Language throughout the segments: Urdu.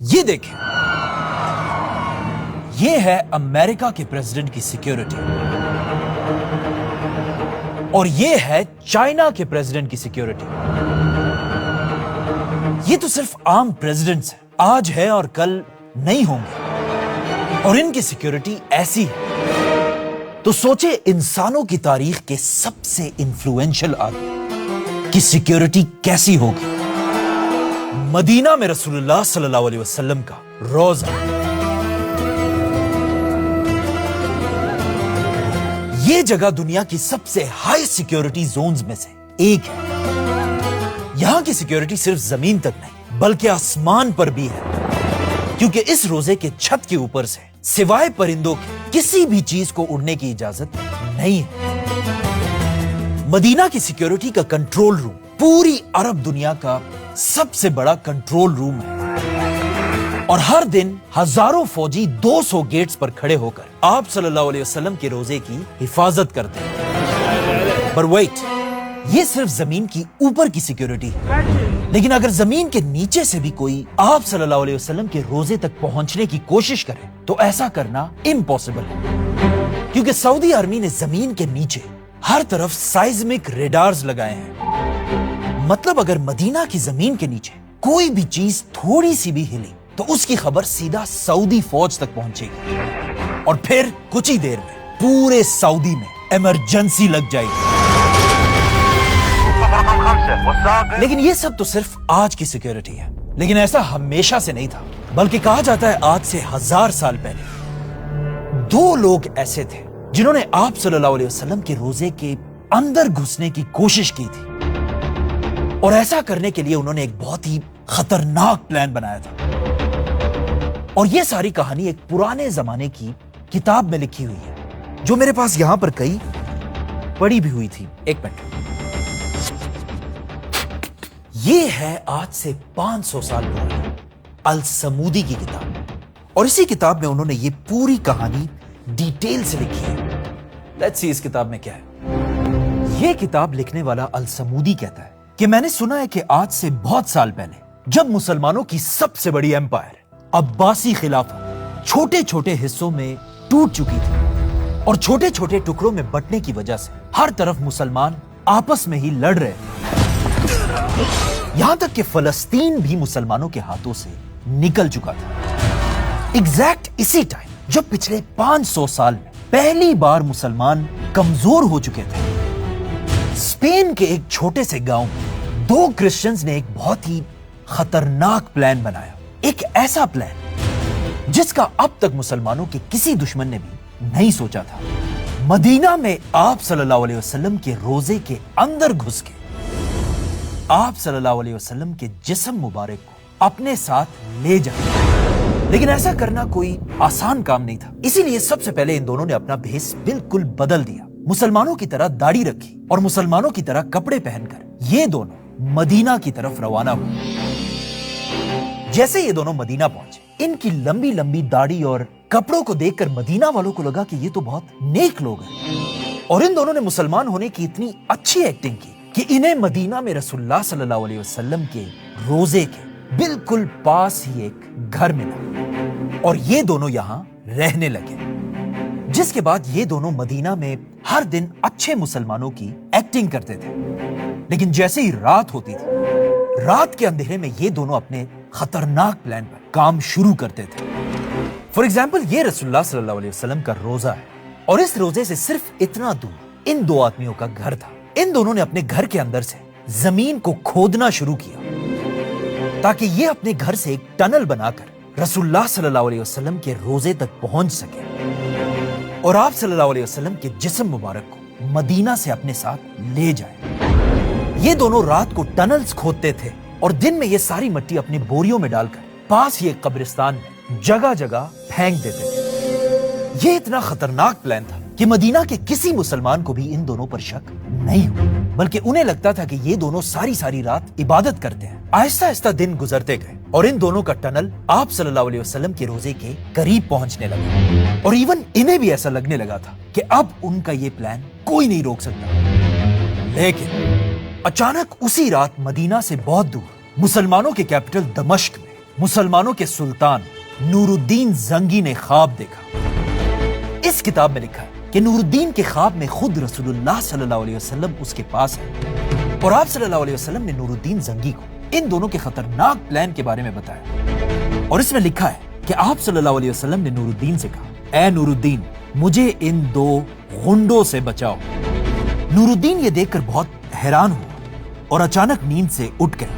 یہ دیکھیں، یہ ہے امریکہ کے پریزیڈنٹ کی سیکیورٹی اور یہ ہے چائنا کے پریزیڈنٹ کی سیکیورٹی۔ یہ تو صرف عام پریزیڈنٹس ہیں، آج ہے اور کل نہیں ہوں گے، اور ان کی سیکیورٹی ایسی ہے تو سوچے انسانوں کی تاریخ کے سب سے انفلوئنشل آدمی کی سیکیورٹی کیسی ہوگی۔ مدینہ میں رسول اللہ صلی اللہ علیہ وسلم کا روزہ، یہ جگہ دنیا کی سب سے ہائی سیکیورٹی زونز میں سے ایک ہے۔ یہاں کی سیکیورٹی صرف زمین تک نہیں بلکہ آسمان پر بھی ہے، کیونکہ اس روزے کے چھت کے اوپر سے سوائے پرندوں کے کسی بھی چیز کو اڑنے کی اجازت نہیں ہے۔ مدینہ کی سیکیورٹی کا کنٹرول روم پوری عرب دنیا کا سب سے بڑا کنٹرول روم ہے، اور ہر دن ہزاروں فوجی 200 گیٹس پر کھڑے ہو کر آپ صلی اللہ علیہ وسلم کے روزے کی حفاظت کرتے ہیں۔ پر ویٹ، یہ صرف زمین کی اوپر کی سیکیورٹی ہے، لیکن اگر زمین کے نیچے سے بھی کوئی آپ صلی اللہ علیہ وسلم کے روزے تک پہنچنے کی کوشش کرے تو ایسا کرنا امپاسبل ہے، کیونکہ سعودی آرمی نے زمین کے نیچے ہر طرف سائزمک ریڈارز لگائے ہیں۔ مطلب اگر مدینہ کی زمین کے نیچے کوئی بھی چیز تھوڑی سی بھی ہلی تو اس کی خبر سیدھا سعودی فوج تک پہنچے گی، اور پھر کچھ ہی دیر میں پورے سعودی میں ایمرجنسی لگ جائے گی۔ لیکن یہ سب تو صرف آج کی سیکیورٹی ہے، لیکن ایسا ہمیشہ سے نہیں تھا، بلکہ کہا جاتا ہے آج سے 1000 سال پہلے 2 لوگ ایسے تھے جنہوں نے آپ صلی اللہ علیہ وسلم کے روزے کے اندر گھسنے کی کوشش کی تھی، اور ایسا کرنے کے لیے انہوں نے ایک بہت ہی خطرناک پلان بنایا تھا۔ اور یہ ساری کہانی ایک پرانے زمانے کی کتاب میں لکھی ہوئی ہے جو میرے پاس یہاں پر کئی پڑھی بھی ہوئی تھی۔ ایک منٹ، یہ ہے آج سے 500 سال پرانی السمودی کی کتاب، اور اسی کتاب میں انہوں نے یہ پوری کہانی ڈیٹیل سے لکھی ہے۔ لیٹس سی اس کتاب میں کیا ہے۔ یہ کتاب لکھنے والا السمودی کہتا ہے کہ میں نے سنا ہے کہ آج سے بہت سال پہلے جب مسلمانوں کی سب سے بڑی ایمپائر عباسی خلافت چھوٹے چھوٹے حصوں میں ٹوٹ چکی تھی، اور چھوٹے چھوٹے ٹکڑوں میں بٹنے کی وجہ سے ہر طرف مسلمان آپس میں ہی لڑ رہے تھے، یہاں تک کہ فلسطین بھی مسلمانوں کے ہاتھوں سے نکل چکا تھا۔ ایگزیکٹ اسی ٹائم جب پچھلے 500 سال میں پہلی بار مسلمان کمزور ہو چکے تھے، اسپین کے ایک چھوٹے سے گاؤں میں 2 کرسچنز نے ایک بہت ہی خطرناک پلان بنایا، ایک ایسا پلان جس کا اب تک مسلمانوں کے کسی دشمن نے بھی نہیں سوچا تھا۔ مدینہ میں آپ صلی اللہ علیہ وسلم کے روزے کے اندر گھس کے آپ صلی اللہ علیہ وسلم کے جسم مبارک کو اپنے ساتھ لے جائے، لیکن ایسا کرنا کوئی آسان کام نہیں تھا، اسی لیے سب سے پہلے ان دونوں نے اپنا بھیس بالکل بدل دیا، مسلمانوں کی طرح داڑھی رکھی اور مسلمانوں کی طرح کپڑے پہن کر یہ دونوں مدینہ کی طرف روانہ ہوئے۔ جیسے یہ دونوں مدینہ پہنچے، ان کی لمبی لمبی داڑھی اور کپڑوں کو دیکھ کر مدینہ والوں کو لگا کہ یہ تو بہت نیک لوگ ہیں، اور ان دونوں نے مسلمان ہونے کی اتنی اچھی ایکٹنگ کی کہ انہیں مدینہ میں رسول اللہ صلی اللہ علیہ وسلم کے روزے کے بالکل پاس ہی ایک گھر ملا، اور یہ دونوں یہاں رہنے لگے، جس کے بعد یہ دونوں مدینہ میں ہر دن اچھے مسلمانوں کی ایکٹنگ کرتے تھے، لیکن جیسے ہی رات ہوتی تھی، رات کے اندھیرے میں یہ دونوں اپنے خطرناک پلان پر کام شروع کرتے تھے۔ فار ایگزامپل، یہ رسول اللہ صلی اللہ علیہ وسلم کا روزہ ہے، اور اس روزے سے صرف اتنا دور ان 2 آدمیوں کا گھر تھا۔ ان دونوں نے اپنے گھر کے اندر سے زمین کو کھودنا شروع کیا تاکہ یہ اپنے گھر سے ایک ٹنل بنا کر رسول اللہ صلی اللہ علیہ وسلم کے روزے تک پہنچ سکے، اور آپ صلی اللہ علیہ وسلم کے جسم مبارک کو مدینہ سے اپنے ساتھ لے جائے۔ یہ دونوں رات کو ٹنلز کھودتے تھے اور دن میں یہ ساری مٹی اپنے بوریوں میں ڈال کر پاس ہی ایک قبرستان میں جگہ جگہ پھینک دیتے تھے۔ یہ اتنا خطرناک پلان تھا کہ مدینہ کے کسی مسلمان کو بھی ان دونوں پر شک نہیں ہوا، بلکہ انہیں لگتا تھا کہ یہ دونوں ساری رات عبادت کرتے ہیں۔ آہستہ آہستہ دن گزرتے گئے اور ان دونوں کا ٹنل آپ صلی اللہ علیہ وسلم کے روزے کے قریب پہنچنے لگا، اور ایون انہیں بھی ایسا لگنے لگا تھا کہ اب ان کا یہ پلان کوئی نہیں روک سکتا۔ لیکن اچانک اسی رات مدینہ سے بہت دور مسلمانوں کے کیپٹل دمشق میں مسلمانوں کے سلطان نور الدین زنگی نے خواب دیکھا۔ اس کتاب میں لکھا ہے کہ نور الدین کے خواب میں خود رسول اللہ صلی اللہ علیہ وسلم اس کے پاس ہے اور آپ صلی اللہ علیہ وسلم نے نور الدین زنگی کو ان دونوں کے خطرناک پلان کے بارے میں بتایا، اور اس میں لکھا ہے کہ آپ صلی اللہ علیہ وسلم نے نور الدین سے کہا، اے نور الدین مجھے ان دو غنڈوں سے بچاؤ۔ نور الدین یہ دیکھ کر بہت حیران ہوا اور اچانک نیند سے اٹھ گیا،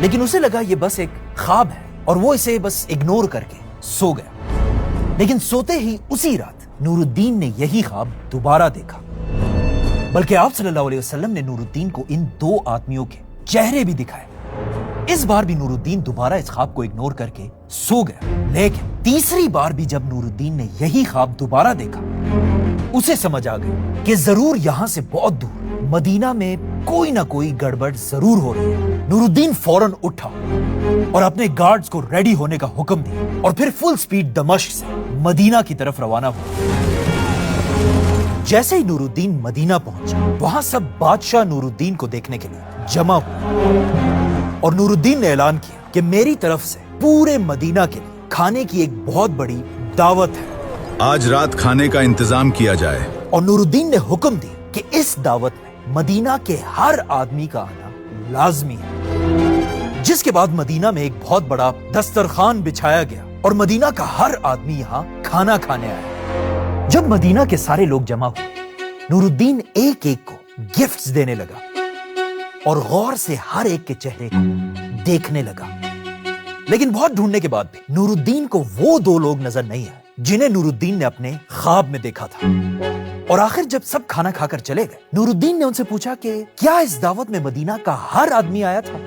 لیکن اسے لگا یہ بس ایک خواب ہے اور وہ اسے بس اگنور کر کے سو گیا۔ لیکن سوتے ہی اسی رات نور الدین نے یہی خواب دوبارہ دیکھا، بلکہ آپ صلی اللہ علیہ وسلم نے نور الدین کو ان دو آدمیوں کے چہرے بھی دکھائے۔ اس بار بھی نور الدین دوبارہ اس خواب کو اگنور کر کے سو گیا، لیکن تیسری بار بھی جب نور الدین نے یہی خواب دوبارہ دیکھا، اسے سمجھ آ گئی کہ ضرور یہاں سے بہت دور مدینہ میں کوئی نہ کوئی گڑبڑ ضرور ہو رہی ہے۔ نور الدین فوراً اٹھا اور اپنے گارڈز کو ریڈی ہونے کا حکم دیا اور پھر فل سپیڈ دمشق سے مدینہ کی طرف روانہ ہوا۔ جیسے ہی نور الدین مدینہ پہنچا، وہاں سب بادشاہ نور الدین کو دیکھنے کے لیے جمع ہوئے اور نور الدین نے اعلان کیا کہ میری طرف سے پورے مدینہ کے لیے کھانے کی ایک بہت بڑی دعوت ہے، آج رات کھانے کا انتظام کیا جائے۔ اور نور الدین نے حکم دی کہ اس دعوت میں مدینہ کے ہر آدمی کا آنا لازمی ہے، جس کے بعد مدینہ میں ایک بہت بڑا دسترخوان بچھایا گیا اور مدینہ کا ہر آدمی یہاں کھانا کھانے آیا۔ جب مدینہ کے سارے لوگ جمع ہوئے، نور الدین ایک ایک کو گفٹس دینے لگا اور غور سے ہر ایک کے چہرے کو دیکھنے لگا، لیکن بہت ڈھونڈنے کے بعد بھی نور الدین کو وہ دو لوگ نظر نہیں آئے جنہیں نور الدین نے اپنے خواب میں دیکھا تھا۔ اور آخر جب سب کھانا کھا کر چلے گئے، نور الدین نے ان سے پوچھا کہ کیا اس دعوت میں مدینہ کا ہر آدمی آیا تھا؟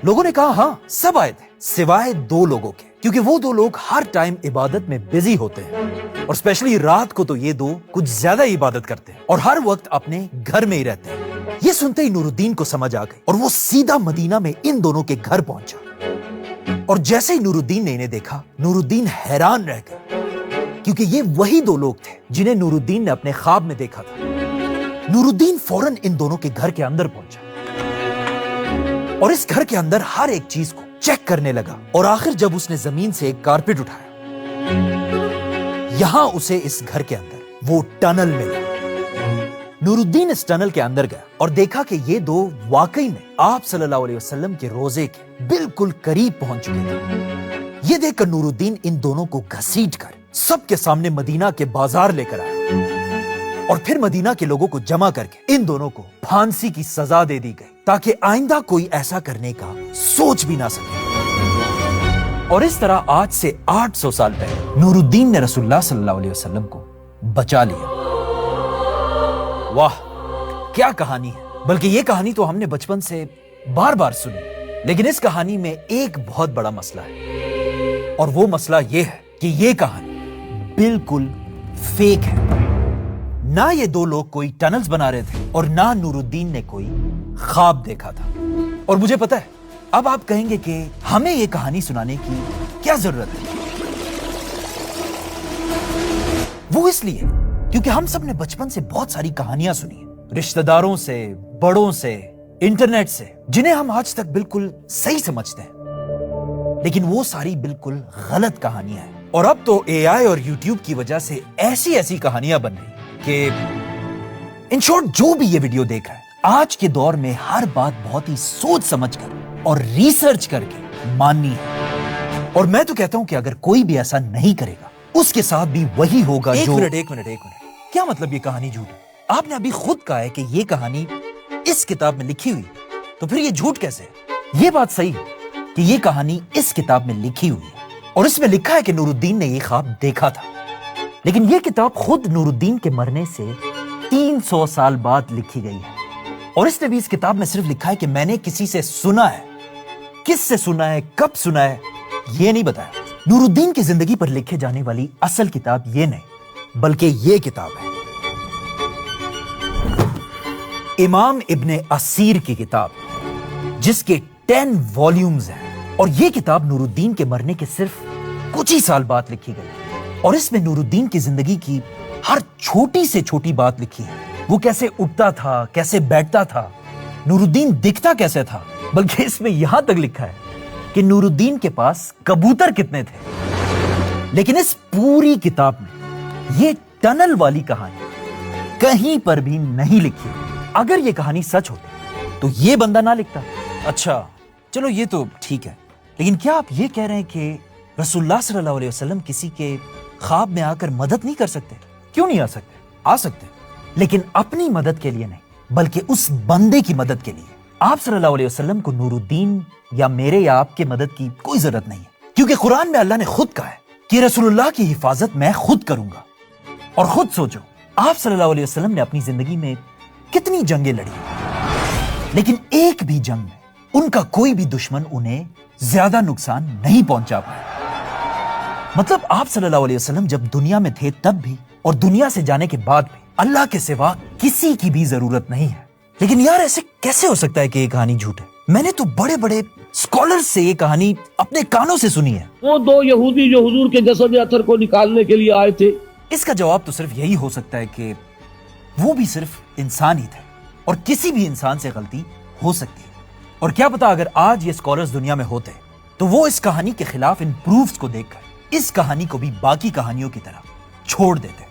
لوگوں نے کہا ہاں، سب آئے تھے سوائے دو لوگوں کے، کیونکہ وہ دو لوگ ہر ٹائم عبادت میں بزی ہوتے ہیں اور اسپیشلی رات کو تو یہ دو کچھ زیادہ ہی عبادت کرتے ہیں اور ہر وقت اپنے گھر میں ہی رہتے ہیں۔ یہ سنتے ہی نور الدین کو سمجھ آ گئی اور وہ سیدھا مدینہ میں ان دونوں کے گھر پہنچا، اور جیسے ہی نور الدین نے انہیں دیکھا، نور الدین حیران رہ گیا، کیونکہ یہ وہی دو لوگ تھے جنہیں نور الدین نے اپنے خواب میں دیکھا تھا۔ نور الدین فوراً ان دونوں کے گھر کے اندر پہنچا اور اس گھر کے اندر ہر ایک چیز کو چیک کرنے لگا، اور آخر جب اس نے زمین سے ایک کارپیٹ اٹھایا، یہاں اسے اس گھر کے اندر وہ ٹنل ملا۔ نور الدین اس ٹنل کے اندر گیا اور دیکھا کہ یہ دو واقعی میں آپ صلی اللہ علیہ وسلم کے روزے کے بالکل قریب پہنچ چکے تھے۔ یہ دیکھ کر نور الدین ان دونوں کو گھسیٹ کر سب کے سامنے مدینہ کے بازار لے کر آیا اور پھر مدینہ کے لوگوں کو جمع کر کے ان دونوں کو پھانسی کی سزا دے دی گئی تاکہ آئندہ کوئی ایسا کرنے کا سوچ بھی نہ سکے۔ اور اس طرح آج سے 800 سال پہلے نور الدین نے رسول اللہ صلی اللہ علیہ وسلم کو بچا لیا۔ واہ کیا کہانی ہے! بلکہ یہ کہانی تو ہم نے بچپن سے بار بار سنی، لیکن اس کہانی میں ایک بہت بڑا مسئلہ ہے، اور وہ مسئلہ یہ ہے کہ یہ کہانی بالکل فیک ہے۔ نہ یہ دو لوگ کوئی ٹنلز بنا رہے تھے اور نہ نور الدین نے کوئی خواب دیکھا تھا۔ اور مجھے پتا ہے اب آپ کہیں گے کہ ہمیں یہ کہانی سنانے کی کیا ضرورت ہے؟ وہ اس لیے کیونکہ ہم سب نے بچپن سے بہت ساری کہانیاں سنی ہیں، رشتہ داروں سے، بڑوں سے، انٹرنیٹ سے، جنہیں ہم آج تک بالکل صحیح سمجھتے ہیں، لیکن وہ ساری بالکل غلط کہانیاں ہیں۔ اور اب تو اے آئی اور یوٹیوب کی وجہ سے ایسی کہانیاں بن رہی کہ ان شارٹ جو بھی یہ ویڈیو دیکھ رہا ہے، آج کے دور میں ہر بات بہت ہی سوچ سمجھ کر اور ریسرچ کر کے ماننی ہے۔ اور میں تو کہتا ہوں کہ اگر کوئی بھی ایسا نہیں کرے گا، اس کے ساتھ بھی وہی ہوگا جو… ایک منٹ کیا مطلب یہ کہانی جھوٹ ہے؟ آپ نے ابھی خود کہا ہے کہ یہ کہانی اس کتاب میں لکھی ہوئی، تو پھر یہ جھوٹ کیسے ہے؟ یہ بات صحیح ہے کہ یہ کہانی اس کتاب میں لکھی ہوئی ہے اور اس میں لکھا ہے کہ نور الدین نے یہ خواب دیکھا تھا، لیکن یہ کتاب خود نور الدین کے مرنے سے 300 سال بعد لکھی گئی ہے، اور اس نے بھی اس کتاب میں صرف لکھا ہے کہ میں نے کسی سے سنا ہے۔ کس سے سنا ہے، کب سنا ہے، یہ نہیں بتایا۔ نور الدین کی زندگی پر لکھے جانے والی اصل کتاب یہ نہیں، بلکہ یہ کتاب ہے امام ابن اسیر کی کتاب، جس کے 10 والیومز ہیں، اور یہ کتاب نور الدین کے مرنے کے صرف کچھ ہی سال بعد لکھی گئی، اور اس میں نور الدین کی زندگی کی ہر چھوٹی سے چھوٹی بات لکھی ہے۔ وہ کیسے اٹھتا تھا، کیسے بیٹھتا تھا، نور الدین دکھتا کیسے تھا، بلکہ اس میں یہاں تک لکھا ہے کہ نور الدین کے پاس کبوتر کتنے تھے، لیکن اس پوری کتاب میں یہ ٹنل والی کہانی کہیں پر بھی نہیں لکھی۔ اگر یہ کہانی سچ ہوتی تو یہ بندہ نہ لکھتا۔ اچھا چلو یہ تو ٹھیک ہے، لیکن کیا آپ یہ کہہ رہے ہیں کہ رسول اللہ صلی اللہ علیہ وسلم کسی کے خواب میں آ کر مدد نہیں کر سکتے؟ کیوں نہیں آ سکتے؟ آ سکتے، لیکن اپنی مدد کے لیے نہیں، بلکہ اس بندے کی مدد کے لیے۔ آپ صلی اللہ علیہ وسلم کو نور الدین یا میرے یا آپ کے مدد کی کوئی ضرورت نہیں ہے، کیونکہ قرآن میں اللہ نے خود کہا ہے کہ رسول اللہ کی حفاظت میں خود کروں گا۔ اور خود سوچو، آپ صلی اللہ علیہ وسلم نے اپنی زندگی میں کتنی جنگیں لڑی، لیکن ایک بھی جنگ میں ان کا کوئی بھی دشمن انہیں زیادہ نقصان نہیں پہنچا پایا۔ مطلب آپ صلی اللہ علیہ وسلم جب دنیا میں تھے تب بھی اور دنیا سے جانے کے بعد بھی اللہ کے سوا کسی کی بھی ضرورت نہیں ہے۔ لیکن یار ایسے کیسے ہو سکتا ہے کہ یہ کہانی جھوٹ ہے؟ میں نے تو بڑے بڑے اسکالرز سے یہ کہانی اپنے کانوں سے سنی ہے۔ وہ دو یہودی جو حضور کے جسد اطہر کو نکالنے کے لیے آئے تھے، اس کا جواب تو صرف یہی ہو سکتا ہے کہ وہ بھی صرف انسان ہی تھے، اور کسی بھی انسان سے غلطی ہو سکتی ہے۔ اور کیا پتا اگر آج یہ اسکالرز دنیا میں ہوتے تو وہ اس کہانی کے خلاف ان پروفز کو دیکھ کر اس کہانی کو بھی باقی کہانیوں کی طرح چھوڑ دیتے۔